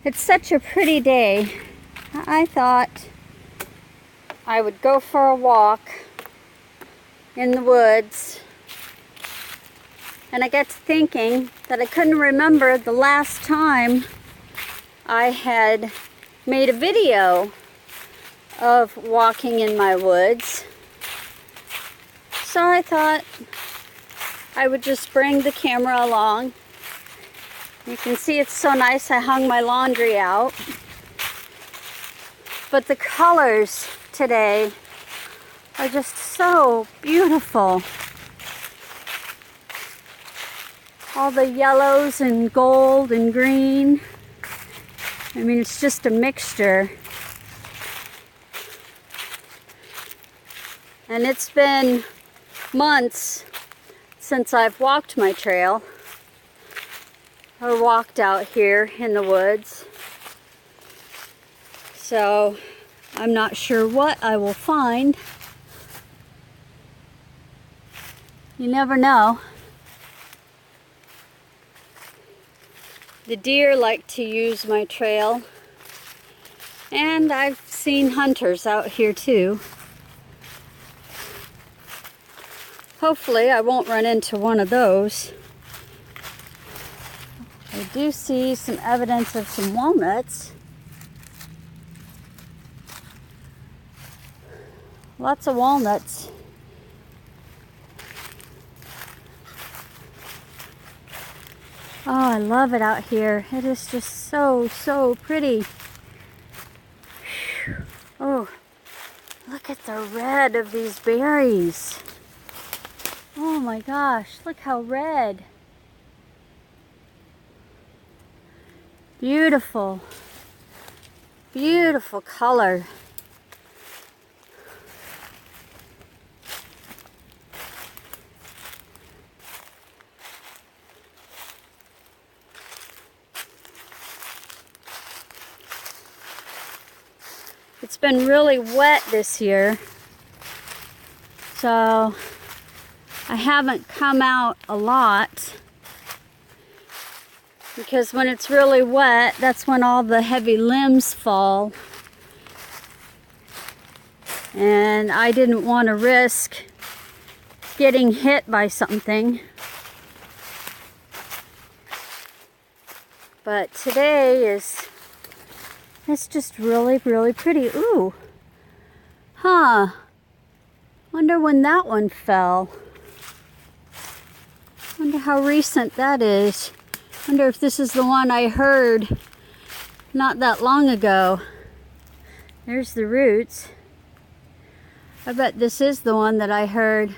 It's such a pretty day. I thought I would go for a walk in the woods. And I got to thinking that I couldn't remember the last time I had made a video of walking in my woods. So I thought I would just bring the camera along. You can see it's so nice. I hung my laundry out. But the colors today are just so beautiful. All the yellows and gold and green. I mean, it's just a mixture. And it's been months since I've walked my trail or walked out here in the woods. So I'm not sure what I will find. You never know. The deer like to use my trail, and I've seen hunters out here too. Hopefully I won't run into one of those. I do see some evidence of some walnuts. Lots of walnuts. Oh, I love it out here. It is just so pretty. Whew. Oh, look at the red of these berries. Oh my gosh, look how red. Beautiful. Beautiful color. It's been really wet this year, so I haven't come out a lot, because when it's really wet, that's when all the heavy limbs fall, and I didn't want to risk getting hit by something. But today it's just really pretty. Ooh. Huh. Wonder when that one fell. Wonder how recent that is. Wonder if this is the one I heard not that long ago. There's the roots. I bet this is the one that I heard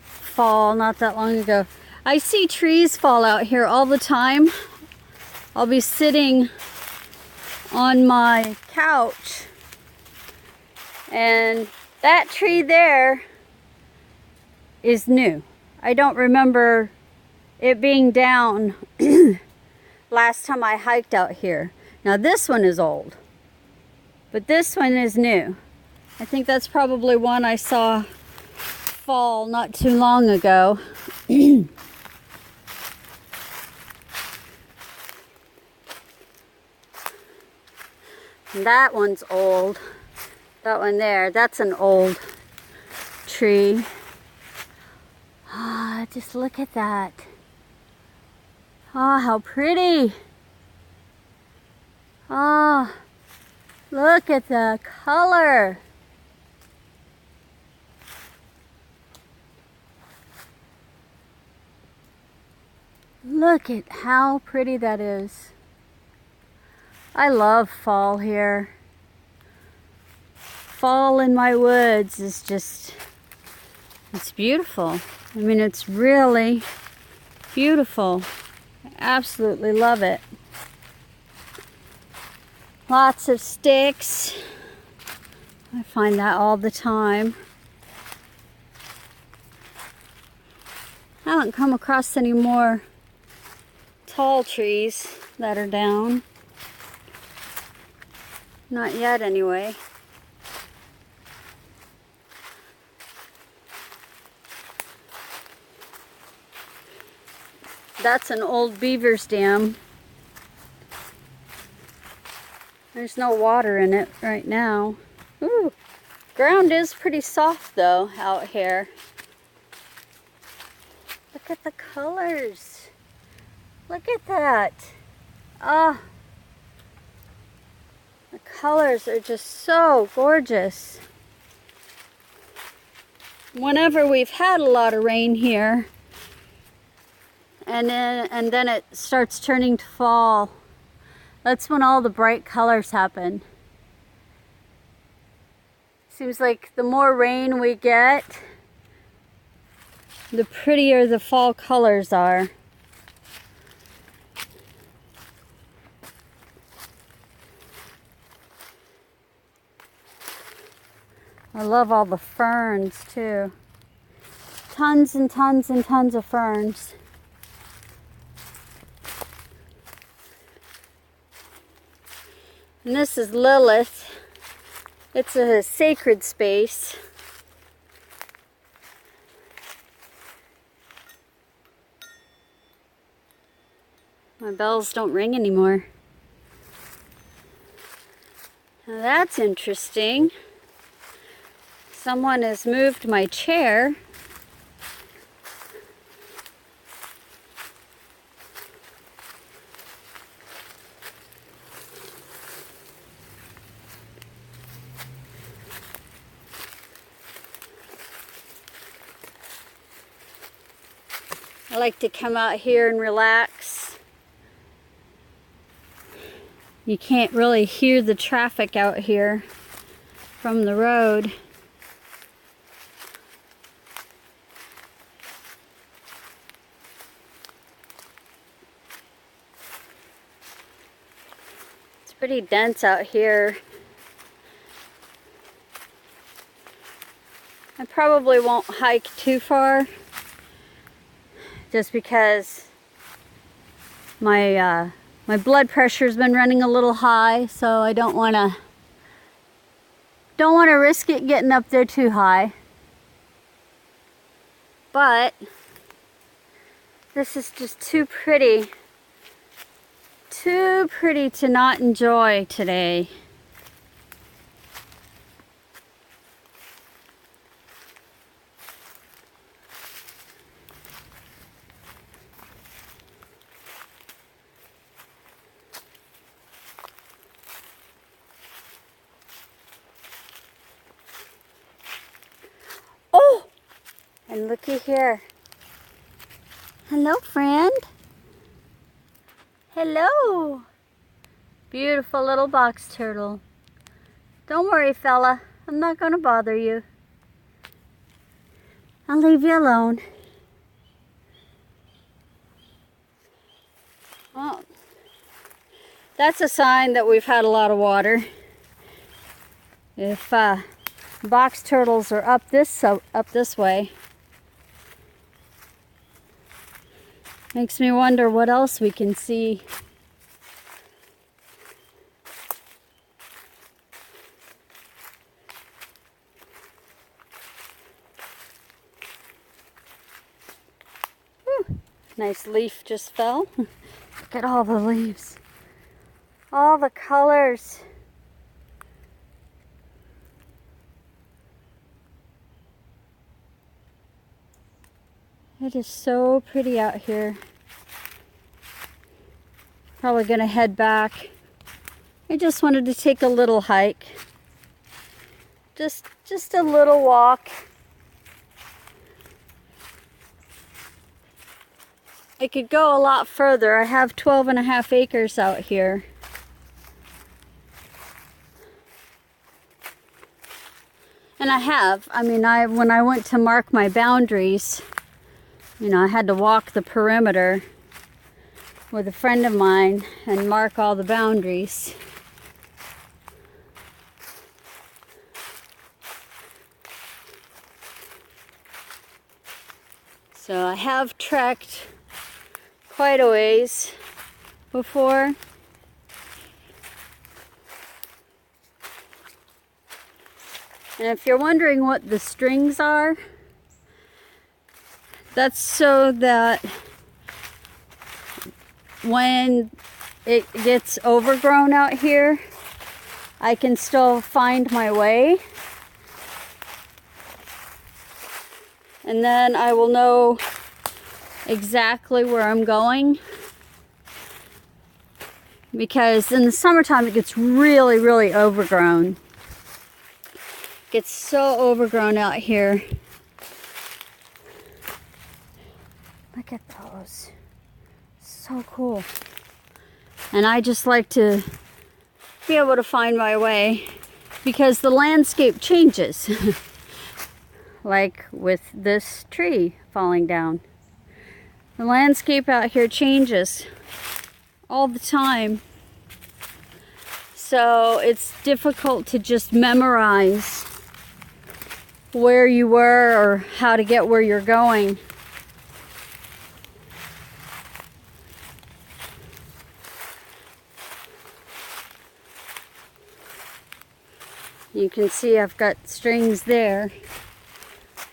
fall not that long ago. I see trees fall out here all the time. I'll be sitting on my couch, and that tree there is new. I don't remember it being down last time I hiked out here. Now this one is old, but this one is new. I think that's probably one I saw fall not too long ago. That one's old. That one there, that's an old tree. Ah, just look at that. Ah, how pretty. Ah, look at the color. Look at how pretty that is. I love fall here. Fall in my woods is just, it's beautiful. I mean, it's really beautiful. I absolutely love it. Lots of sticks. I find that all the time. I haven't come across any more tall trees that are down. Not yet, anyway. That's an old beaver's dam. There's no water in it right now. Ooh, ground is pretty soft though out here. Look at the colors. Look at that. Ah, the colors are just so gorgeous. Whenever we've had a lot of rain here, and then it starts turning to fall, that's when all the bright colors happen. Seems like the more rain we get, the prettier the fall colors are. I love all the ferns too. Tons and tons and tons of ferns. And this is Lilith. It's a sacred space. My bells don't ring anymore. Now that's interesting. Someone has moved my chair. I like to come out here and relax. You can't really hear the traffic out here from the road. It's pretty dense out here. I probably won't hike too far, just because my blood pressure's been running a little high, so I don't want to risk it getting up there too high. But this is just too pretty to not enjoy today. Oh, and looky here. Hello, friend. Hello. Beautiful little box turtle. Don't worry, fella. I'm not going to bother you. I'll leave you alone. Well, that's a sign that we've had a lot of water. If box turtles are up this way, makes me wonder what else we can see. Whew, nice leaf just fell. Look at all the leaves. All the colors. It is so pretty out here. Probably gonna head back. I just wanted to take a little hike. Just a little walk. I could go a lot further. I have 12.5 acres out here. And when I went to mark my boundaries, I had to walk the perimeter with a friend of mine and mark all the boundaries. So I have trekked quite a ways before. And if you're wondering what the strings are, that's so that when it gets overgrown out here, I can still find my way. And then I will know exactly where I'm going. Because in the summertime it gets really, really overgrown. It gets so overgrown out here. Look at those. So cool. And I just like to be able to find my way because the landscape changes. Like with this tree falling down. The landscape out here changes all the time. So it's difficult to just memorize where you were or how to get where you're going. You can see I've got strings there.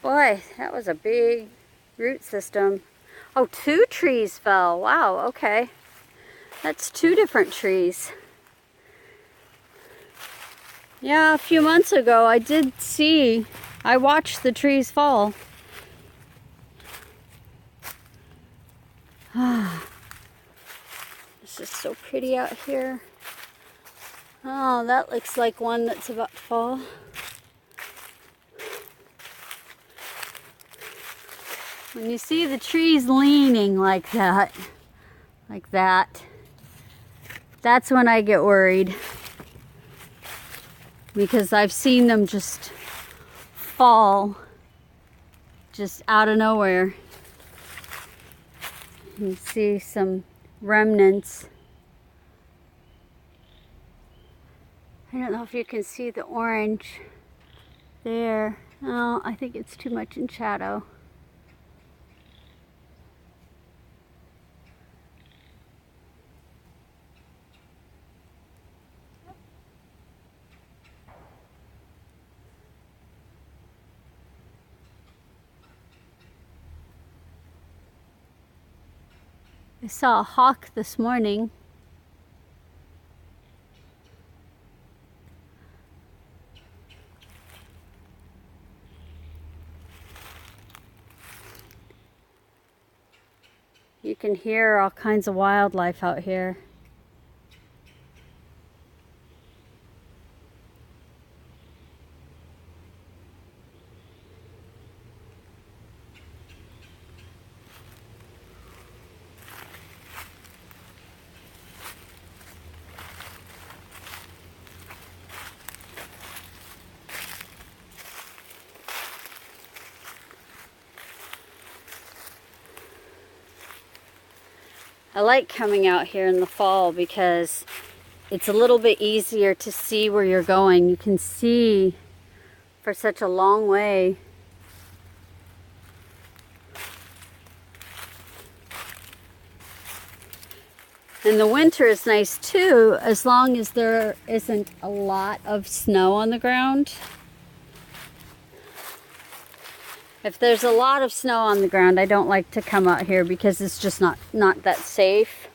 Boy, that was a big root system. Oh, 2 trees fell. Wow, okay. That's 2 different trees. Yeah, a few months ago I watched the trees fall. This is so pretty out here. Oh, that looks like one that's about to fall. When you see the trees leaning like that, that's when I get worried. Because I've seen them just fall, just out of nowhere. You can see some remnants. I don't know if you can see the orange there. Oh, I think it's too much in shadow. I saw a hawk this morning. You can hear all kinds of wildlife out here. I like coming out here in the fall because it's a little bit easier to see where you're going. You can see for such a long way. And the winter is nice too, as long as there isn't a lot of snow on the ground. If there's a lot of snow on the ground, I don't like to come out here because it's just not that safe.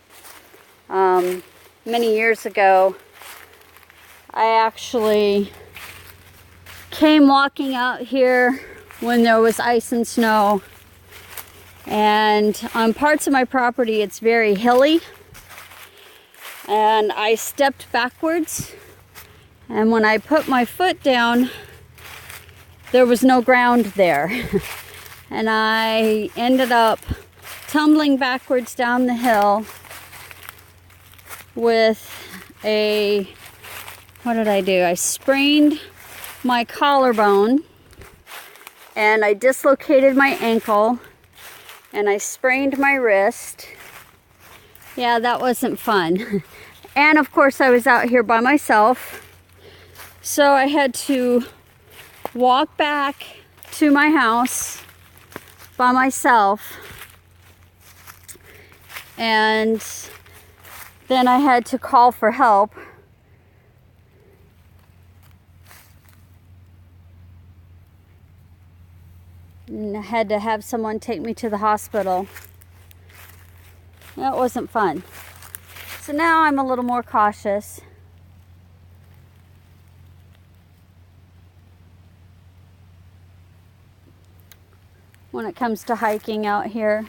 Many years ago, I actually came walking out here when there was ice and snow. And on parts of my property, it's very hilly. And I stepped backwards. And when I put my foot down, there was no ground there. And I ended up tumbling backwards down the hill with what did I do? I sprained my collarbone and I dislocated my ankle and I sprained my wrist. Yeah, that wasn't fun. And of course I was out here by myself. So I had to walk back to my house by myself, and then I had to call for help. And I had to have someone take me to the hospital. That wasn't fun. So now I'm a little more cautious. when it comes to hiking out here.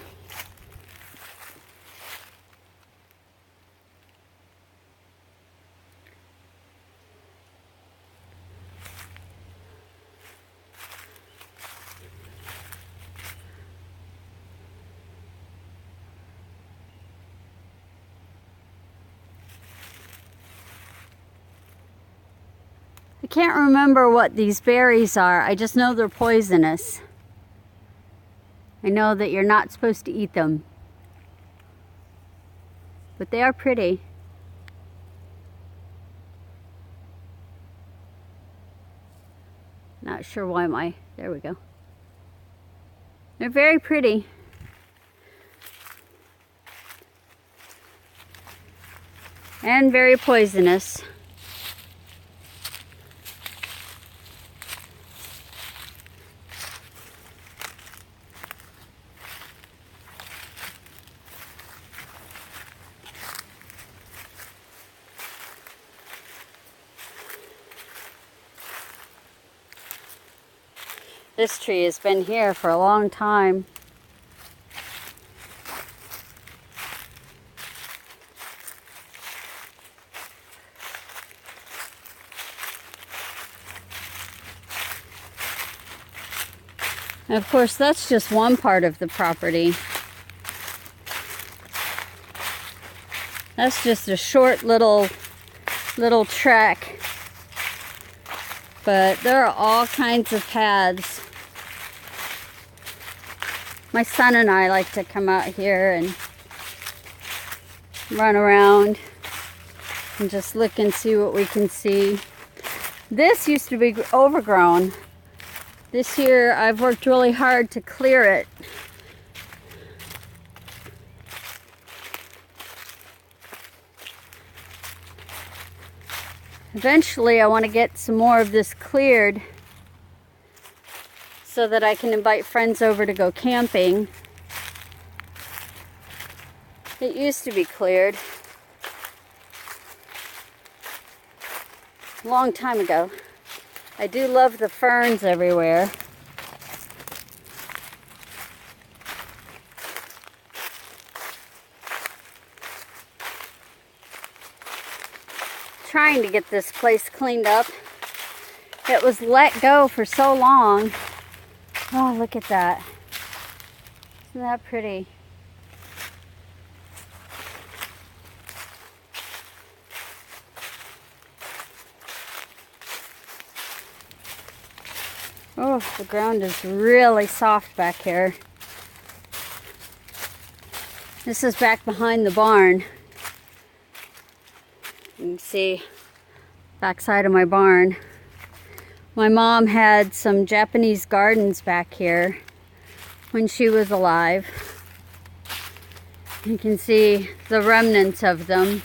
I can't remember what these berries are. I just know they're poisonous. I know that you're not supposed to eat them. But they are pretty. Not sure why there we go. They're very pretty. And very poisonous. This tree has been here for a long time. And of course, that's just one part of the property. That's just a short little trek. But there are all kinds of paths. My son and I like to come out here and run around and just look and see what we can see. This used to be overgrown. This year I've worked really hard to clear it. Eventually I want to get some more of this cleared so that I can invite friends over to go camping. It used to be cleared a long time ago. I do love the ferns everywhere. Trying to get this place cleaned up. It was let go for so long. Oh, look at that. Isn't that pretty? Oh, the ground is really soft back here. This is back behind the barn. You can see backside of my barn. My mom had some Japanese gardens back here when she was alive. You can see the remnants of them.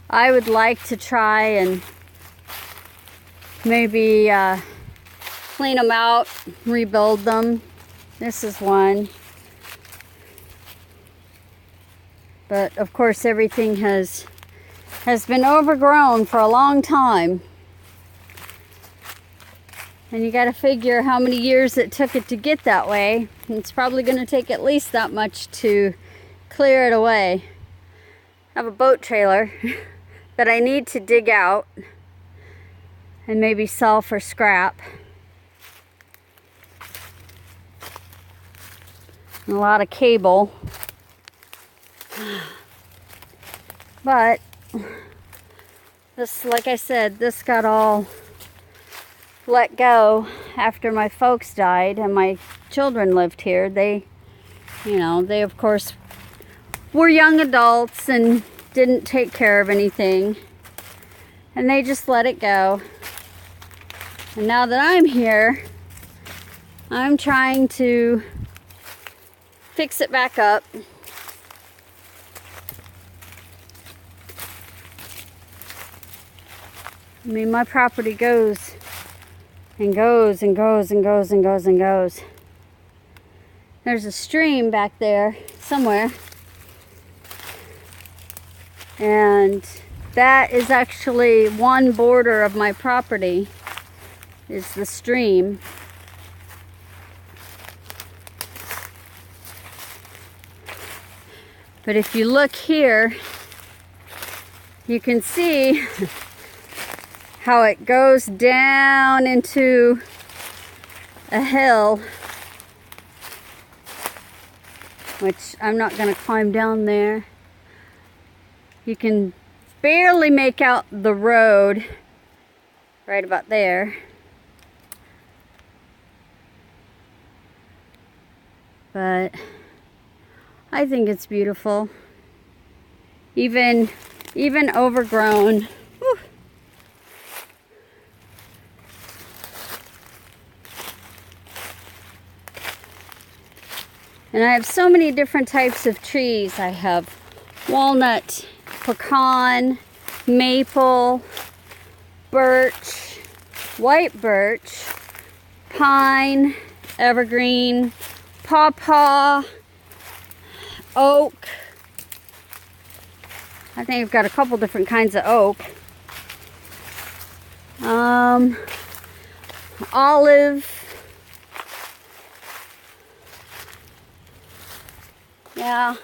I would like to try and maybe clean them out, rebuild them. This is one. But of course everything has been overgrown for a long time. And you got to figure how many years it took it to get that way. It's probably going to take at least that much to clear it away. I have a boat trailer that I need to dig out and maybe sell for scrap. And a lot of cable. But this, like I said, this got all let go after my folks died and my children lived here. They of course were young adults and didn't take care of anything, and they just let it go. And now that I'm here, I'm trying to fix it back up. I mean, my property goes and goes and goes and goes and goes and goes. There's a stream back there somewhere. And that is actually one border of my property, is the stream. But if you look here, you can see how it goes down into a hill, which I'm not going to climb down there. You can barely make out the road right about there. But I think it's beautiful. Even overgrown. Whew. And I have so many different types of trees. I have walnut, pecan, maple, birch, white birch, pine, evergreen, pawpaw, oak. I think I've got a couple different kinds of oak. Olive. Yeah.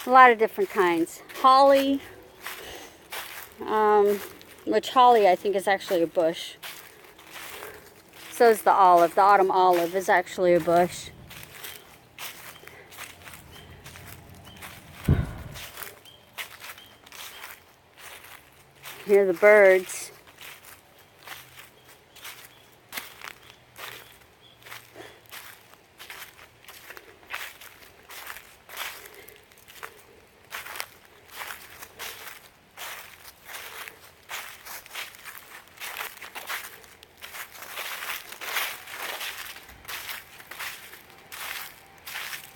A lot of different kinds. Holly. Which holly I think is actually a bush. So is the olive. The autumn olive is actually a bush. Hear the birds.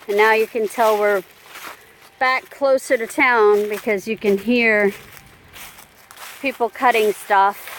And now you can tell we're back closer to town because you can hear people cutting stuff.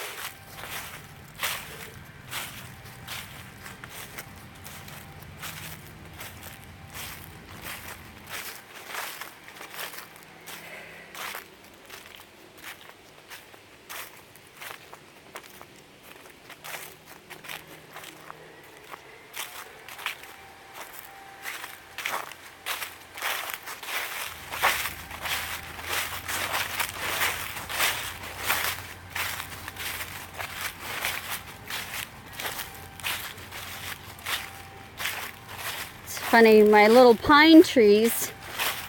Funny, my little pine trees,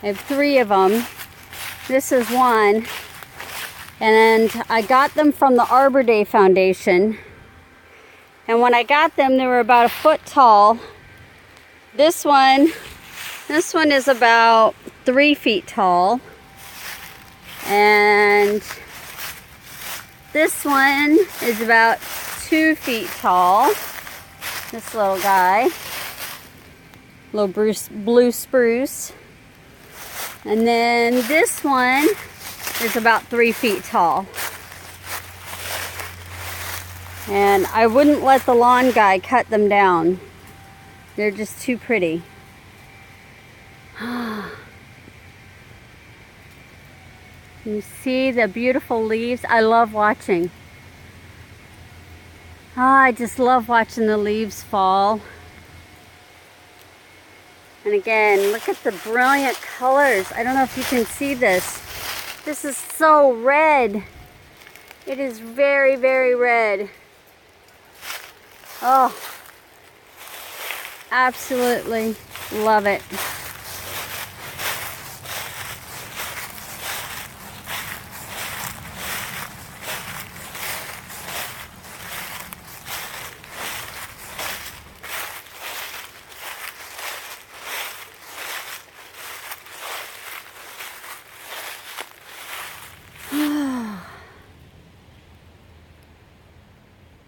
I have 3 of them. This is one, and I got them from the Arbor Day Foundation. And when I got them, they were about 1 foot tall. This one is about 3 feet tall, and this one is about 2 feet tall. This little guy. Little blue spruce. And then this one is about 3 feet tall. And I wouldn't let the lawn guy cut them down. They're just too pretty. You see the beautiful leaves? I love watching. I just love watching the leaves fall. And again, look at the brilliant colors. I don't know if you can see this. This is so red. It is very, very red. Oh, absolutely love it.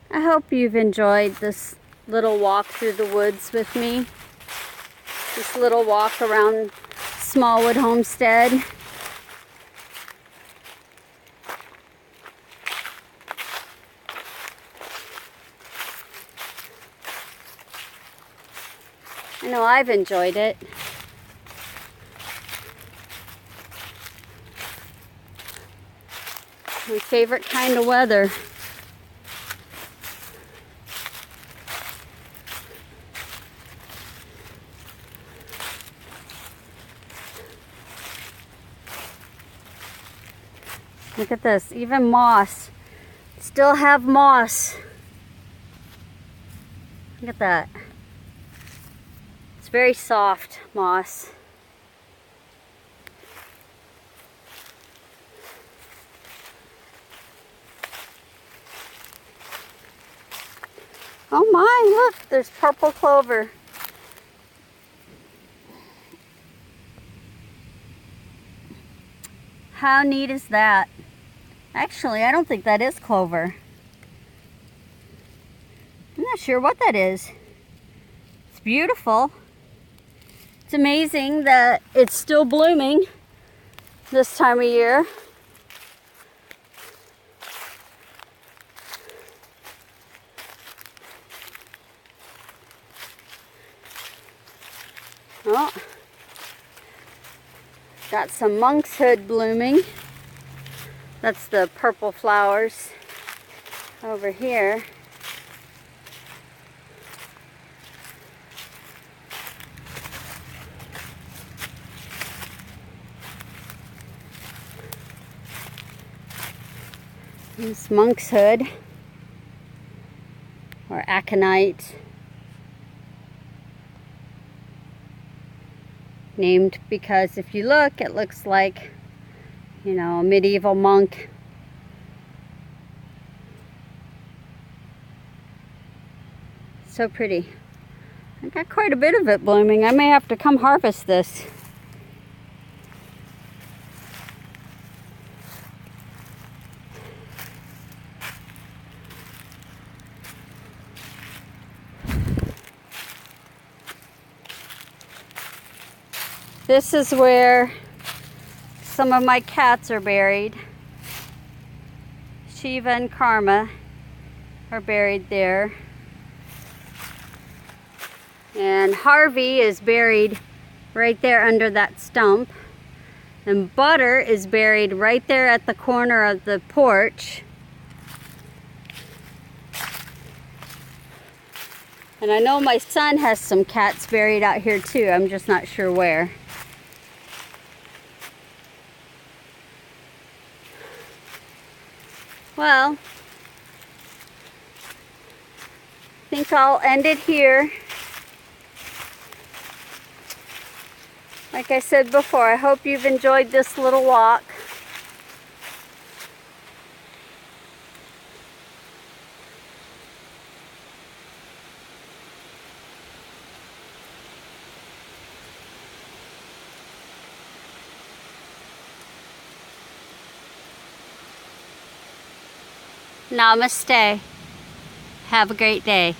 I hope you've enjoyed this little walk through the woods with me. This little walk around Smallwood Homestead. I know I've enjoyed it. My favorite kind of weather. Look at this, even moss. Still have moss. Look at that. It's very soft moss. Oh my, look, there's purple clover. How neat is that? Actually, I don't think that is clover. I'm not sure what that is. It's beautiful. It's amazing that it's still blooming this time of year. Oh, got some monkshood blooming. That's the purple flowers over here. This monkshood or aconite, named because if you look, it looks like, you know, a medieval monk. So pretty. I got quite a bit of it blooming. I may have to come harvest this. This is where some of my cats are buried. Shiva and Karma are buried there. And Harvey is buried right there under that stump. And Butter is buried right there at the corner of the porch. And I know my son has some cats buried out here too. I'm just not sure where. Well, I think I'll end it here. Like I said before, I hope you've enjoyed this little walk. Namaste. Have a great day.